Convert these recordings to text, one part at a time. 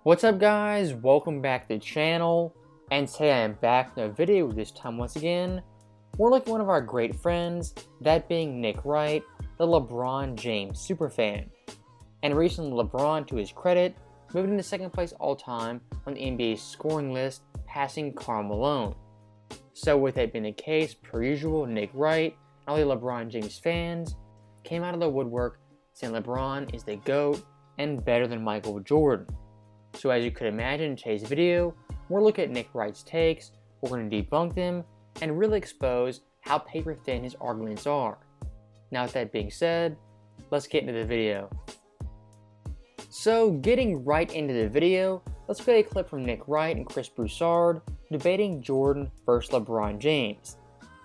What's up guys, welcome back to the channel, and today I am back in a video. This time once again, we're looking at one of our great friends, that being Nick Wright, the LeBron James superfan. And recently LeBron, to his credit, moved into second place all time on the NBA's scoring list, passing Karl Malone. So with that being the case, per usual, Nick Wright and all the LeBron James fans came out of the woodwork saying LeBron is the GOAT and better than Michael Jordan. So as you could imagine in today's video, we're looking at Nick Wright's takes, we're going to debunk them, and really expose how paper thin his arguments are. Now with that being said, let's get into the video. So getting right into the video, let's get a clip from Nick Wright and Chris Broussard debating Jordan versus LeBron James.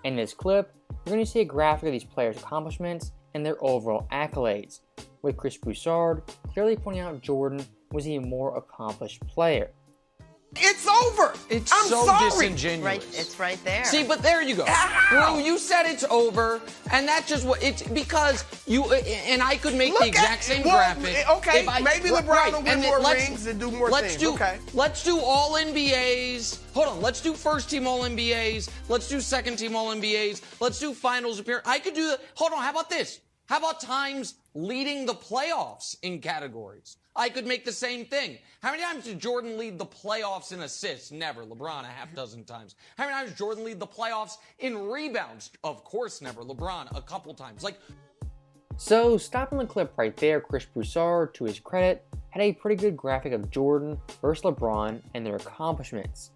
In this clip, you're going to see a graphic of these players' accomplishments and their overall accolades, with Chris Broussard clearly pointing out Jordan was a more accomplished player. It's over. I'm so sorry. disingenuous. Right, it's right there. See, but there you go. Well, you said it's over, and that's just what it's because you and I could make the exact same graphic. Okay, if I, maybe LeBron will win more let's- rings and do more let's things. Do, Let's do all NBAs. Hold on. Let's do first team all NBAs. Let's do second team all NBAs. Let's do finals appearance. I could do that. Hold on. How about this? How about times leading the playoffs in categories? I could make the same thing. How many times did Jordan lead the playoffs in assists? Never. LeBron a half dozen times. How many times did Jordan lead the playoffs in rebounds? Of course never. LeBron a couple times. So stopping the clip right there, Chris Broussard, to his credit, had a pretty good graphic of Jordan versus LeBron and their accomplishments.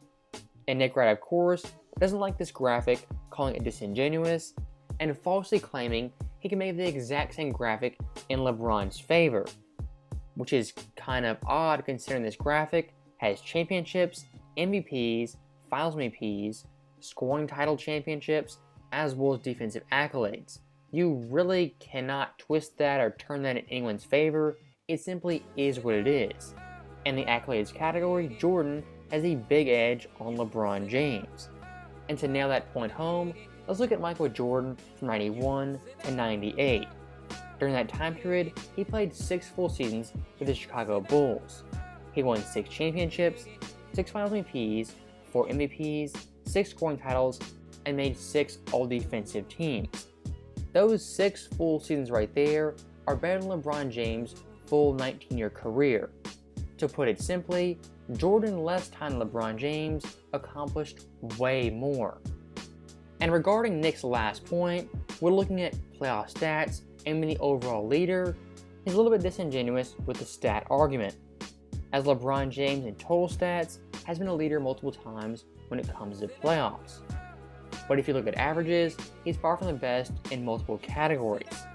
And Nick Wright, of course, doesn't like this graphic, calling it disingenuous, and falsely claiming he can make the exact same graphic in LeBron's favor, which is kind of odd considering this graphic has championships, MVPs, finals MVPs, scoring title championships, as well as defensive accolades. You really cannot twist that or turn that in anyone's favor. It simply is what it is. In the accolades category, Jordan has a big edge on LeBron James. And to nail that point home, let's look at Michael Jordan from 91 to 98. During that time period, he played 6 full seasons with the Chicago Bulls. He won 6 championships, 6 finals MVPs, 4 MVPs, 6 scoring titles, and made 6 all-defensive teams. Those 6 full seasons right there are better than LeBron James' full 19-year career. To put it simply, Jordan in less time than LeBron James accomplished way more. And regarding Nick's last point, we're looking at playoff stats and being the overall leader. He's a little bit disingenuous with the stat argument, as LeBron James in total stats has been a leader multiple times when it comes to playoffs. But if you look at averages, he's far from the best in multiple categories.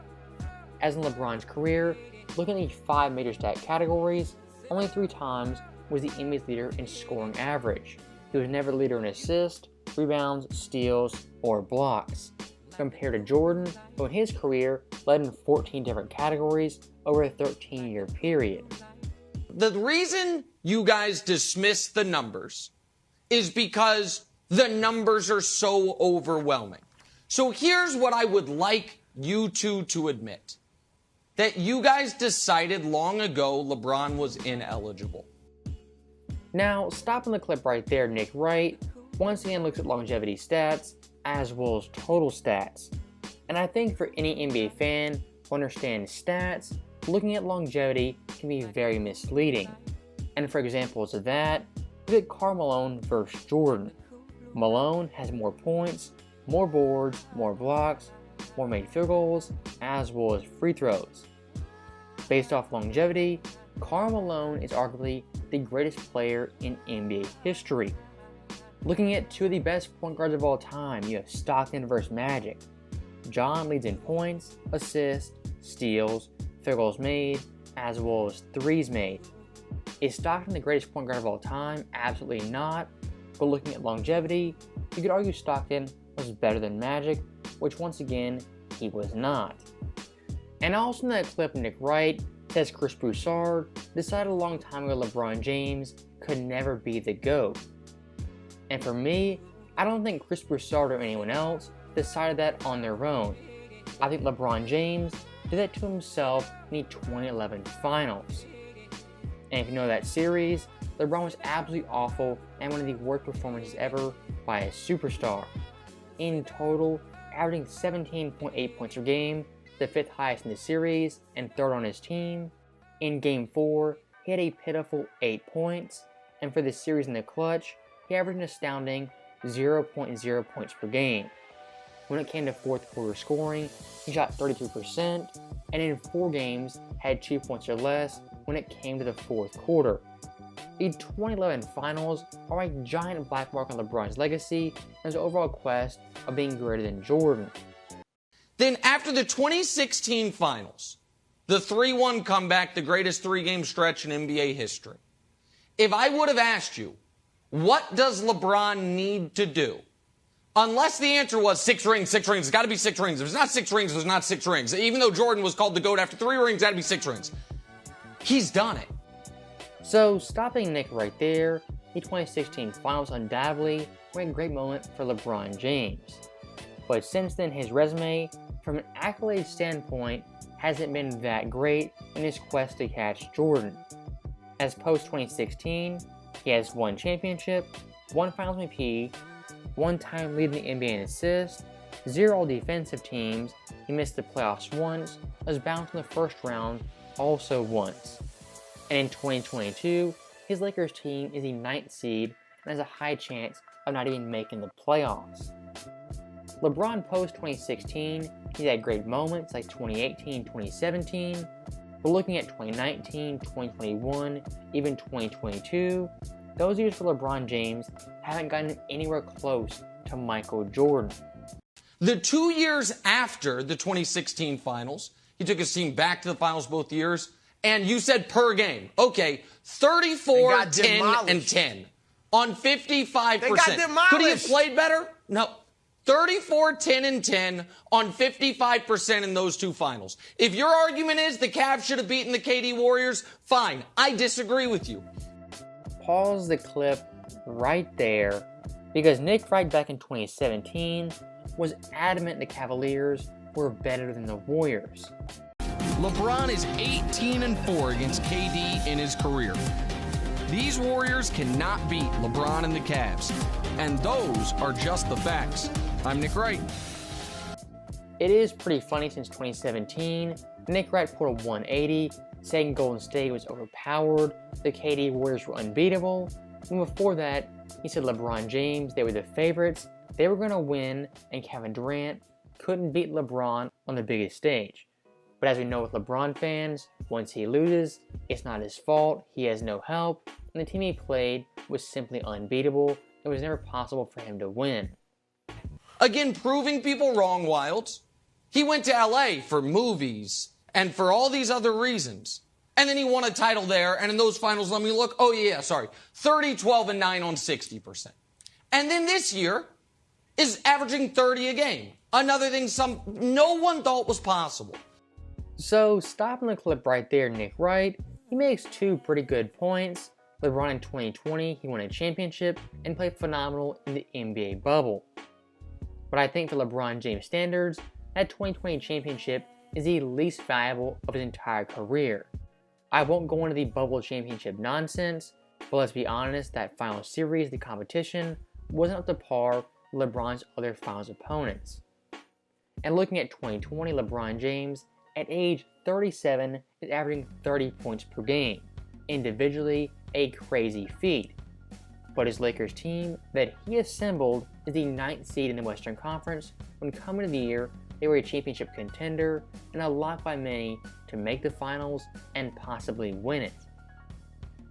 As in LeBron's career, looking at the 5 major stat categories, only 3 times was the NBA's leader in scoring average. He was never the leader in assists, rebounds, steals, or blocks, compared to Jordan, who in his career led in 14 different categories over a 13-year period. The reason you guys dismiss the numbers is because the numbers are so overwhelming. So here's what I would like you two to admit. That you guys decided long ago LeBron was ineligible. Now, stopping the clip right there, Nick Wright once again looks at longevity stats as well as total stats. And I think for any NBA fan who understands stats, looking at longevity can be very misleading. And for examples of that, look at Karl Malone versus Jordan. Malone has more points, more boards, more blocks, more made field goals, as well as free throws. Based off longevity, Karl Malone is arguably the greatest player in NBA history. Looking at 2 of the best point guards of all time, you have Stockton versus Magic. John leads in points, assists, steals, field goals made, as well as threes made. Is Stockton the greatest point guard of all time? Absolutely not. But looking at longevity, you could argue Stockton was better than Magic, which once again, he was not. And also in that clip, Nick Wright says Chris Broussard decided a long time ago LeBron James could never be the GOAT. And for me, I don't think Chris Broussard or anyone else decided that on their own. I think LeBron James did that to himself in the 2011 finals. And if you know that series, LeBron was absolutely awful and one of the worst performances ever by a superstar. In total, averaging 17.8 points per game, the 5th highest in the series and 3rd on his team. In Game 4, he had a pitiful 8 points, and for the series in the clutch, he averaged an astounding 0.0 points per game. When it came to 4th quarter scoring, he shot 33%, and in 4 games had 2 points or less when it came to the 4th quarter. The 2011 finals are a giant black mark on LeBron's legacy and his overall quest of being greater than Jordan. Then after the 2016 finals, the 3-1 comeback, the greatest 3-game stretch in NBA history, if I would have asked you, what does LeBron need to do? Unless the answer was 6 rings, it's got to be 6 rings. If it's not 6 rings, there's not 6 rings. Even though Jordan was called the GOAT after 3 rings, it's got to be 6 rings. He's done it. So, stopping Nick right there, the 2016 finals undoubtedly were a great moment for LeBron James. But since then, his resume, from an accolade standpoint, hasn't been that great in his quest to catch Jordan. As post-2016, he has 1 championship, 1 finals MVP, 1 time leading the NBA in assists, 0 all-defensive teams, he missed the playoffs once, was bounced in the first round also once. And in 2022, his Lakers team is the 9th seed and has a high chance of not even making the playoffs. LeBron post-2016, he's had great moments like 2018, 2017, but looking at 2019, 2021, even 2022, those years for LeBron James haven't gotten anywhere close to Michael Jordan. The 2 years after the 2016 finals, he took his team back to the finals both years, and you said per game. Okay, 34, 10, and 10 on 55%. They got demolished. Could he have played better? No. 34, 10, and 10 on 55% in those 2 finals. If your argument is the Cavs should have beaten the KD Warriors, fine. I disagree with you. Pause the clip right there, because Nick Wright back in 2017 was adamant the Cavaliers were better than the Warriors. LeBron is 18-4 against KD in his career. These Warriors cannot beat LeBron and the Cavs, and those are just the facts. I'm Nick Wright. It is pretty funny since 2017, Nick Wright pulled a 180, saying Golden State was overpowered, the KD Warriors were unbeatable, and before that, he said LeBron James, they were the favorites, they were going to win, and Kevin Durant couldn't beat LeBron on the biggest stage. But as we know with LeBron fans, once he loses, it's not his fault, he has no help, and the team he played was simply unbeatable. It was never possible for him to win. Again, proving people wrong, Wilds. He went to LA for movies and for all these other reasons. And then he won a title there, and in those finals, let me look. 30, 12, and 9 on 60%. And then this year is averaging 30 a game. Another thing no one thought was possible. So, stopping the clip right there, Nick Wright, he makes 2 pretty good points. LeBron in 2020, he won a championship and played phenomenal in the NBA bubble. But I think for LeBron James standards, that 2020 championship is the least valuable of his entire career. I won't go into the bubble championship nonsense, but let's be honest, that final series, the competition, wasn't up to par with LeBron's other finals opponents. And looking at 2020, LeBron James, at age 37, is averaging 30 points per game. Individually, a crazy feat. But his Lakers team that he assembled is the 9th seed in the Western Conference. When coming to the year, they were a championship contender and a lock by many to make the finals and possibly win it.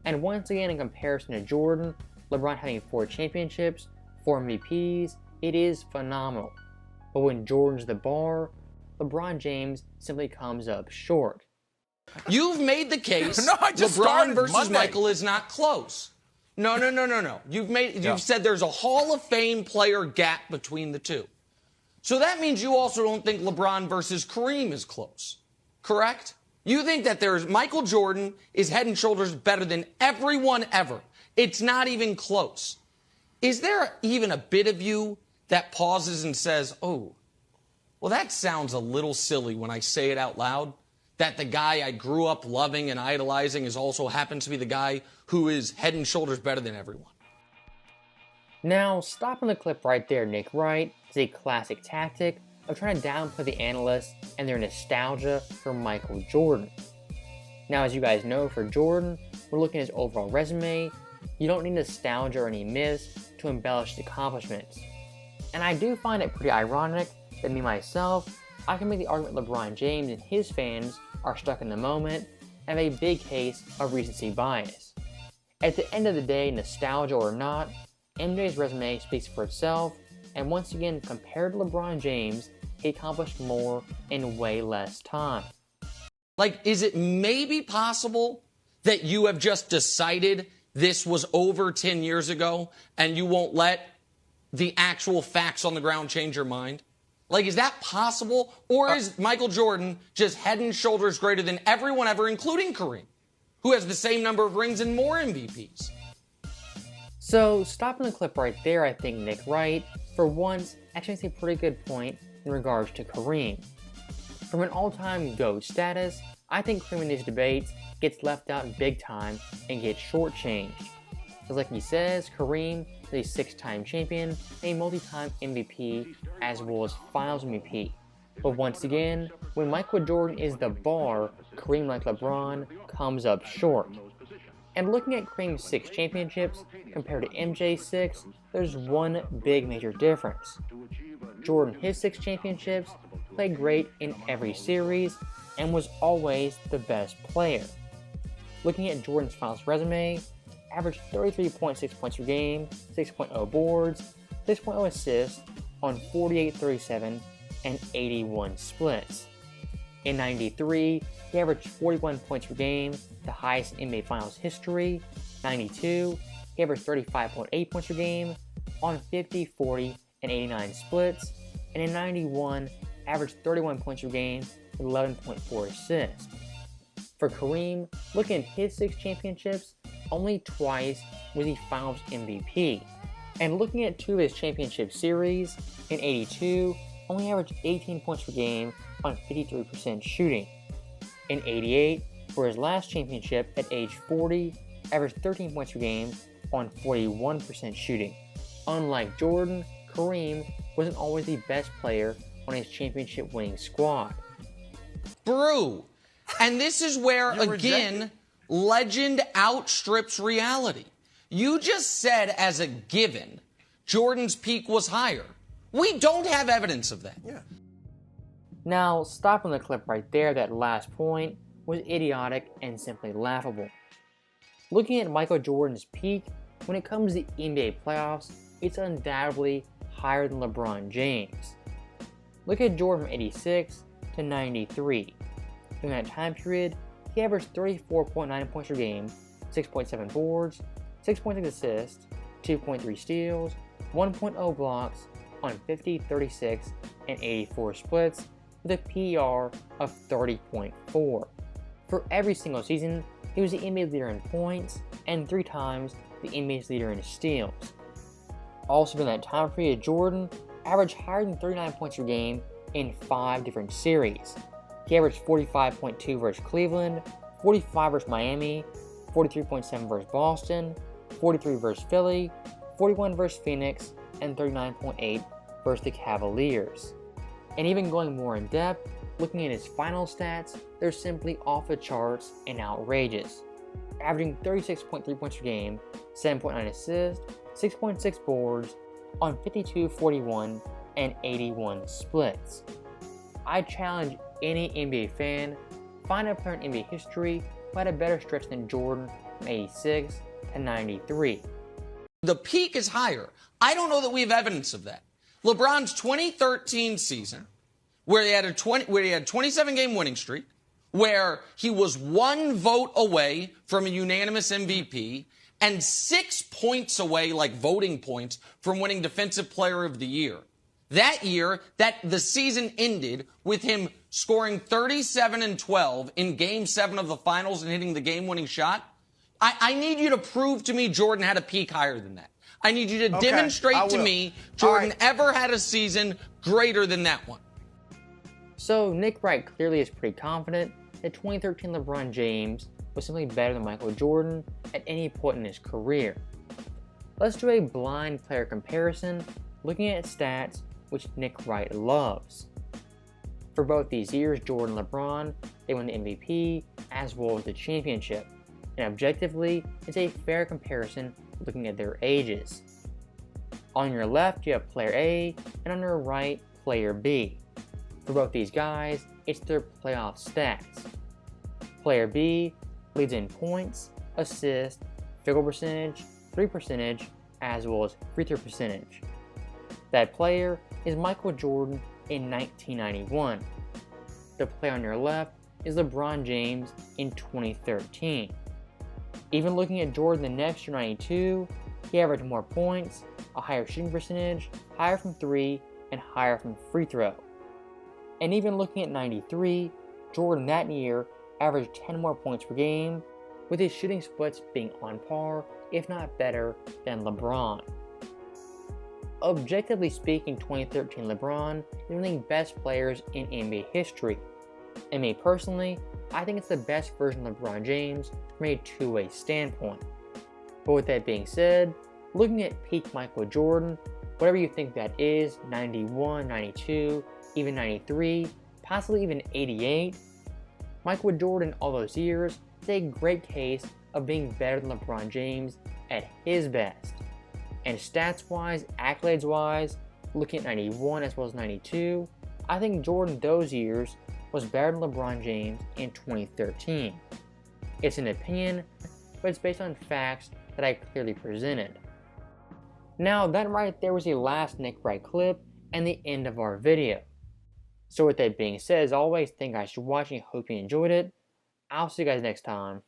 And once again, in comparison to Jordan, LeBron having 4 championships, 4 MVPs, it is phenomenal. But when Jordan's the bar, LeBron James simply comes up short. You've made the case No, I just LeBron started versus Monday. Michael is not close. No. You've said there's a Hall of Fame player gap between the two. So that means you also don't think LeBron versus Kareem is close, correct? You think that Michael Jordan is head and shoulders better than everyone ever. It's not even close. Is there even a bit of you that pauses and says, oh, well, that sounds a little silly when I say it out loud? that the guy I grew up loving and idolizing is also happens to be the guy who is head and shoulders better than everyone. Now, stopping the clip right there, Nick Wright, is a classic tactic of trying to downplay the analysts and their nostalgia for Michael Jordan. Now, as you guys know, for Jordan, we're looking at his overall resume. You don't need nostalgia or any myths to embellish his accomplishments. And I do find it pretty ironic that me myself, I can make the argument LeBron James and his fans are stuck in the moment and have a big case of recency bias. At the end of the day, nostalgia or not, MJ's resume speaks for itself, and once again, compared to LeBron James, he accomplished more in way less time. Like, is it maybe possible that you have just decided this was over 10 years ago and you won't let the actual facts on the ground change your mind? Like, is that possible? Or is Michael Jordan just head and shoulders greater than everyone ever, including Kareem, who has the same number of rings and more MVPs? So, stopping the clip right there, I think Nick Wright, for once, actually makes a pretty good point in regards to Kareem. From an all-time GOAT status, I think Kareem in these debates gets left out big time and gets shortchanged. Because like he says, Kareem is a 6-time champion, a multi-time MVP, as well as Finals MVP. But once again, when Michael Jordan is the bar, Kareem, like LeBron, comes up short. And looking at Kareem's 6 championships compared to MJ's 6, there's one big major difference. Jordan, his 6 championships, played great in every series and was always the best player. Looking at Jordan's finals resume, averaged 33.6 points per game, 6.0 boards, 6.0 assists on 48, 37, and 81 splits. In 93, he averaged 41 points per game, the highest in NBA Finals history. 92, he averaged 35.8 points per game on 50, 40, and 89 splits. And in 91, averaged 31 points per game with 11.4 assists. For Kareem, looking at his 6 championships, only twice was he Finals MVP. And looking at 2 of his championship series, in 82, only averaged 18 points per game on 53% shooting. In 88, for his last championship at age 40, averaged 13 points per game on 41% shooting. Unlike Jordan, Kareem wasn't always the best player on his championship winning squad. Brew. And this is where, again, legend outstrips reality. You just said as a given, Jordan's peak was higher. We don't have evidence of that. Yeah. Now, stopping the clip right there, that last point was idiotic and simply laughable. Looking at Michael Jordan's peak, when it comes to NBA playoffs, it's undoubtedly higher than LeBron James. Look at Jordan from 86 to 93. During that time period, he averaged 34.9 points per game, 6.7 boards, 6.6 assists, 2.3 steals, 1.0 blocks on 50, 36, and 84 splits with a PER of 30.4. For every single season, he was the NBA leader in points and 3 times the NBA's leader in steals. Also during that time period, Jordan averaged higher than 39 points per game in 5 different series. He averaged 45.2 versus Cleveland, 45 versus Miami, 43.7 versus Boston, 43 versus Philly, 41 versus Phoenix, and 39.8 versus the Cavaliers. And even going more in depth, looking at his final stats, they're simply off the charts and outrageous. Averaging 36.3 points per game, 7.9 assists, 6.6 boards on 52, 41, and 81 splits. I challenge any NBA fan, find a player in NBA history who had a better stretch than Jordan from 86 to 93. The peak is higher. I don't know that we have evidence of that. LeBron's 2013 season, where he had a 27-game winning streak, where he was 1 vote away from a unanimous MVP and 6 points away, like voting points, from winning Defensive Player of the Year. That year, the season ended with him scoring 37 and 12 in Game 7 of the Finals and hitting the game-winning shot. I need you to prove to me Jordan had a peak higher than that. I need you to demonstrate to me Jordan ever had a season greater than that one. So Nick Wright clearly is pretty confident that 2013 LeBron James was simply better than Michael Jordan at any point in his career. Let's do a blind player comparison looking at stats which Nick Wright loves. For both these years, Jordan and LeBron, they won the MVP as well as the championship, and objectively, it's a fair comparison looking at their ages. On your left, you have player A, and on your right, player B. For both these guys, it's their playoff stats. Player B leads in points, assists, field goal percentage, 3 percentage, as well as free throw percentage. That player is Michael Jordan in 1991. The player on your left is LeBron James in 2013. Even looking at Jordan the next year, 92, he averaged more points, a higher shooting percentage, higher from 3, and higher from free throw. And even looking at 93, Jordan that year averaged 10 more points per game, with his shooting splits being on par, if not better, than LeBron. Objectively speaking, 2013 LeBron is one of the best players in NBA history. And me personally, I think it's the best version of LeBron James from a two-way standpoint. But with that being said, looking at peak Michael Jordan, whatever you think that is, 91, 92, even 93, possibly even 88, Michael Jordan all those years is a great case of being better than LeBron James at his best. And stats-wise, accolades-wise, looking at 91 as well as 92, I think Jordan those years was better than LeBron James in 2013. It's an opinion, but it's based on facts that I clearly presented. Now that right there was the last Nick Wright clip and the end of our video. So with that being said, as always, thank you guys for watching, hope you enjoyed it. I'll see you guys next time.